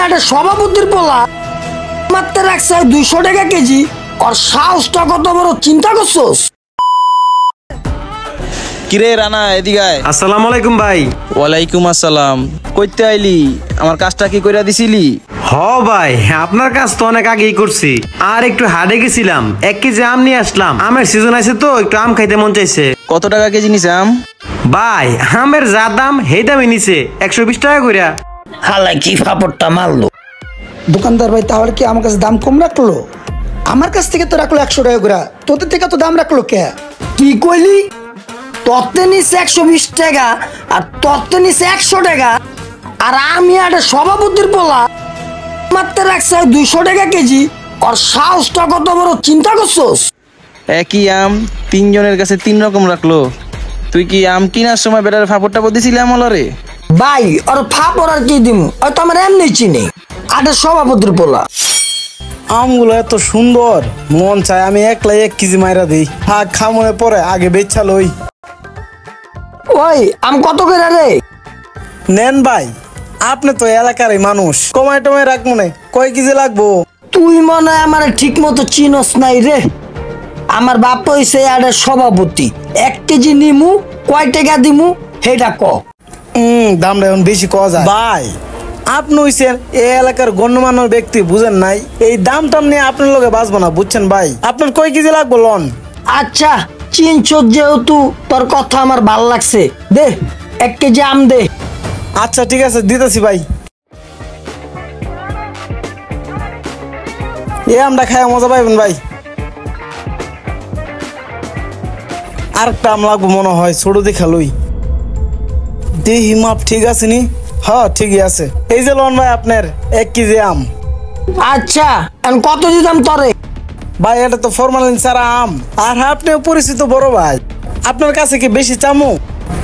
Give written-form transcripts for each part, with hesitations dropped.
একটা সভাপতির পোলা মাত্র রাখছে 200 টাকা কেজি। আর সাহসটা কত বড় চিন্তা করছোস? কিরে রানা এদিকে আয়। আসসালামু আলাইকুম ভাই। ওয়ালাইকুম আসসালাম। কইতে আইলি? আমার কাজটা কি কইরা দিছিলি? হ ভাই, আপনার কাজ তো অনেক আগেই করছি। আর একটু হাটে গেছিলাম, 1 কেজি আম নিয়ে আসলাম। আমের সিজন আছে তো একটু আম খাইতে মন চাইছে। কত টাকা কেজি নিছে আম? ভাই আমের যা দাম সেই দামই নিছে, 120 টাকা কইরা। হালাই কি ফাপড়টা মারলো। দোকানদার ভাই তাহলে কি আমার কাছে দাম কম রাখলো? আমার কাছ থেকে তো রাখলো 100 টাকা করে, তোদের থেকে তো দাম রাখলো কে? কি কইলি? তত্ত্বে নিচ্ছে 120 টাকা আর তত্ত্বে নিচ্ছে 100 টাকা। আর আমি একটা সভাপতির পোলা মাত্র রাখছে 200 টাকা কেজি। আর সাহসটা কত বড় চিন্তা করছোস? একই আম 3 জনের কাছে 3 রকম রাখলো। তুই কি আম কিনার সময় বেটার ফাপড়টা বদিছিলি আমলরে? ভাই আর ফাপড় আর কি দিমু, হয়তো আমার এমনি চিনি। একটা সভাপতির পোলা। আমগুলো এত সুন্দর, মন চায় আমি একলাই 1 কেজি মাইরা দিই। থাক খামনে পরে আগে বেচা লই। ওই আম কত করে রে? নেন ভাই, আপনি তো এলাকারই মানুষ, কমাই টমাই রাখ মনে। কয় কেজি লাগবো? তুই মনে হয় আমার ঠিক মতো চিনস নাই রে। আমার বাপ হইছে একটা সভাপতি। 1 কেজি নিমু, কয় টাকা দিমু সেটা ক। দামটা এখন বেশি কওয়া যায় ভাই। আপনি হইছেন এই এলাকার গণ্যমান্য ব্যক্তি, বুঝেন নাই? এই দাম টাম নিয়ে আপনার লগে বাঁচবো না, বুঝছেন ভাই? আপনার কয় কেজি লাগবো লন? আচ্ছা চিনছস যেহেতু তোর কথা আমার ভাল লাগছে, দে 1 কেজি আম দে। আচ্ছা ঠিক আছে, দিতেছি ভাই। এই আমটা খায় মজা পাইবেন ভাই। আরেকটা আম লাগবো মনে হয়, ছোট দেখা লই। দেহি মাপ ঠিক আছে নি? হ্যাঁ ঠিকই আছে। এই যে লন ভাই আপনার 1 কেজি আম। আচ্ছা এখন কত দিতাম তরে? ভাই এটা তো ফরমালিন ছাড়া আম, আর আপনিও পরিচিত বড় ভাই, আপনার কাছে কি বেশি চামু?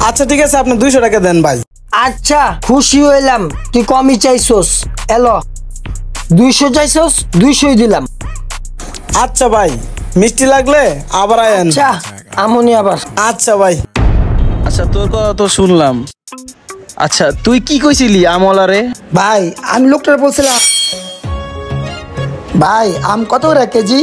আচ্ছা ঠিক আছে, আপনি 200 টাকা দেন ভাই। আচ্ছা খুশি হইলাম, তুই কমই চাইছস। এলো 200 চাইছস, 200ই দিলাম। আচ্ছা ভাই, মিষ্টি লাগলে আবার আয়েন। আচ্ছা আমনি আবার। আচ্ছা ভাই। আচ্ছা তোর কথা তো শুনলাম। আচ্ছা তুই কি কইছিলি আমলারে? ভাই আমি লোকটার বলছিলাম, ভাই আম কত করে কেজি?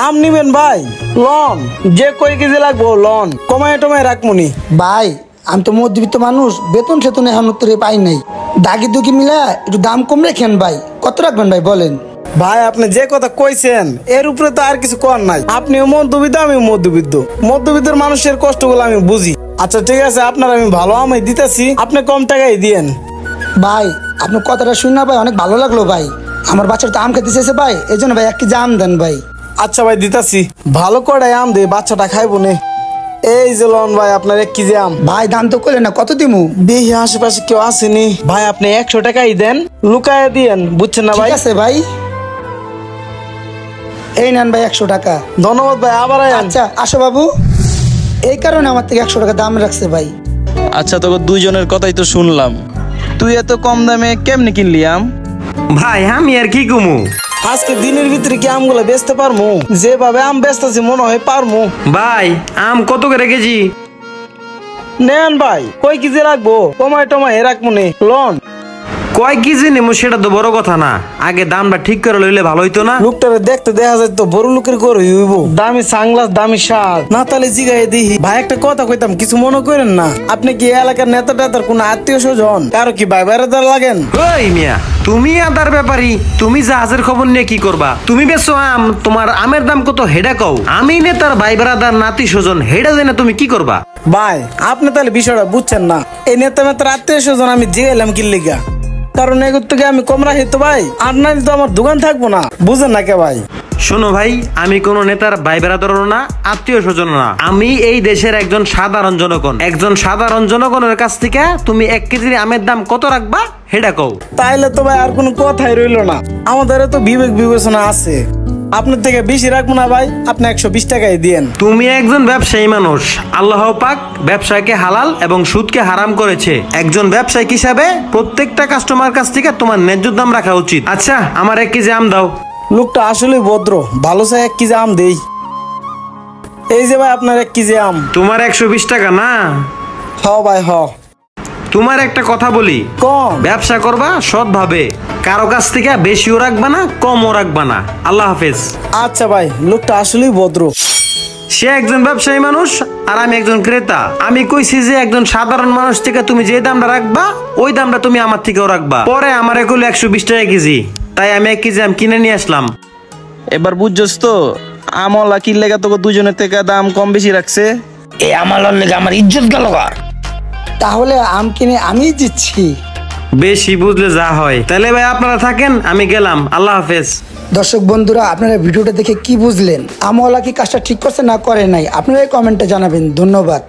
আম নিবেন ভাই? লন, যে কয় কেজি লাগবো লন, কমায় টমায় রাখমুনি। ভাই আমি তো মধ্যবিত্ত মানুষ, বেতন সেতন এখন উত্তরে পাই নাই। দাগি দুগি মিলা একটু দাম কম রেখেন ভাই। কত রাখবেন ভাই বলেন? ভাই আপনি যে কথা কইছেন এর উপরে তো আর কিছু কর নাই। আপনিও মধ্যবিত্ত, আমিও মধ্যবিত্ত। মধ্যবিত্তের মানুষের কষ্টগুলো আমি বুঝি। আচ্ছা ঠিক আছে, আপনার আমি ভালো আমই দিতেছি, আপনি কম টাকায় দিয়েন। ভাই আপনার কথাটা শুনে না ভাই অনেক ভালো লাগলো ভাই। আমার বাচ্চাটা তো আম খেতে চেয়েছে ভাই, এই জন্য ভাই 1 কেজি আম দেন ভাই। আচ্ছা ভাই দিতাছি, ভালো করে আম দে, বাচ্চাটা খাইবো নে। এই যে লন ভাই আপনার 1 কেজি আম। ভাই দাম তো কইলেন না, কত দিমু? দেখি আশেপাশে কেউ আসেনি। ভাই আপনি 100 টাকাই দেন, লুকায় দিয়েন, বুঝছেন না ভাই? ঠিক আছে ভাই, এই নেন ভাই 100 টাকা। ধন্যবাদ ভাই, আবার আয়েন। আচ্ছা আসো বাবু, এই কারণে আমার থেকে 100 টাকা দাম রাখছে ভাই। আচ্ছা তোকে 2 জনের কথাই তো শুনলাম, তুই এত কম দামে কেমনে কিনলি আম? ভাই আমি আর কি কমু, আজকে দিনের ভিতরে কি আমগুলো বেচতে পারমু? যেভাবে আম বেচতেছি মনে হয় পারমু। ভাই আম কত করে কেজি? নেন ভাই, কয় কেজি লাগবো? কমায় টমায় রাখবো নে, লন। কয় কেজি নেবো সেটা তো বড় কথা না, আগে দামটা ঠিক করে লইলে ভালো হইতো না? লোকটারে দেখতে দেখা যায় তো বড় লোকের ঘর হইব। দামি সাংলাস, দামি শাল, না তাহলে জিগাই দিই। ভাই একটা কথা কইতাম, কিছু মনে করেন না। আপনি কি এলাকার নেতা টেতার কোন আত্মীয় স্বজন, কারো কি ভাই বেড়াদার লাগেন? ওই মিয়া, তুমি আদার ব্যাপারী, তুমি জাহাজের খবর নিয়ে কি করবা? তুমি বেচো আম, তোমার আমের দাম কত হেডা কও। আমি নেতার ভাই বেড়াদার নাতি স্বজন, হেডা জেনে তুমি কি করবা? ভাই আপনি তাহলে বিষয়টা বুঝছেন না। এই নেতা মেতার আত্মীয় স্বজন আমি জিগাইলাম কি লিগা, কারণ এগুর থেকে আমি কম রাখি তো ভাই, আর না তো আমার দোকান থাকবো না, বুঝেন না কে ভাই? শোনো ভাই, আমি কোন নেতার ভাই বেড়াদারও না, আত্মীয় স্বজন না, আমি এই দেশের একজন সাধারণ জনগণ। একজন সাধারণ জনগণের কাছ থেকে তুমি 1 কেজির আমের দাম কত রাখবা হেডা কও। তাইলে তো ভাই আর কোনো কথাই রইলো না, আমাদের তো বিবেক বিবেচনা আছে। আপনার থেকে বেশি রাখবো না ভাই, আপনি 120 টাকাই দিয়েন। তুমি একজন ব্যবসায়ী মানুষ, আল্লাহ পাক ব্যবসাকে হালাল এবং সুদকে হারাম করেছে। একজন ব্যবসায়িক হিসাবে প্রত্যেকটা কাস্টমার কাছ থেকে তোমার ন্যায্য দাম রাখা উচিত। আচ্ছা আমার 1 কেজি আম দাও। লোকটা আসলে ভদ্র, ভালো চাই 1 কেজি আম দেই। এই যে ভাই আপনার 1 কেজি আম। তোমার 120 টাকা না? হ ভাই হ। তোমার একটা কথা বলি, কম ব্যবসা করবা সৎভাবে, কারো কাছ থেকে বেশিও রাখবা না কমও রাখবা না। আল্লাহ হাফেজ। আচ্ছা ভাই, লোকটা আসলেই ভদ্র। সে একজন ব্যবসায়ী মানুষ আর আমি একজন ক্রেতা। আমি কইছি যে একজন সাধারণ মানুষ থেকে তুমি যে দামটা রাখবা ওই দামটা তুমি আমার থেকেও রাখবা। পরে আমার এগুলো 120 টাকা কেজি, তাই আমি 1 কেজি আম কিনে নিয়ে আসলাম। এবার বুঝছস তো আমলা কি লেগা তোকে দুজনের থেকে দাম কম বেশি রাখছে? এই আমার লেগে আমার ইজ্জত গেল গা। তাহলে আম কিনে আমিই দিচ্ছি। বেশি বুঝলে যা হয়। তাহলে ভাই আপনারা থাকেন, আমি গেলাম। আল্লাহ হাফেজ। দর্শক বন্ধুরা, আপনারা ভিডিওটা দেখে কি বুঝলেন? আমওয়ালা কি কাজটা ঠিক করছে না করে নাই? আপনারাই কমেন্টে জানাবেন। ধন্যবাদ।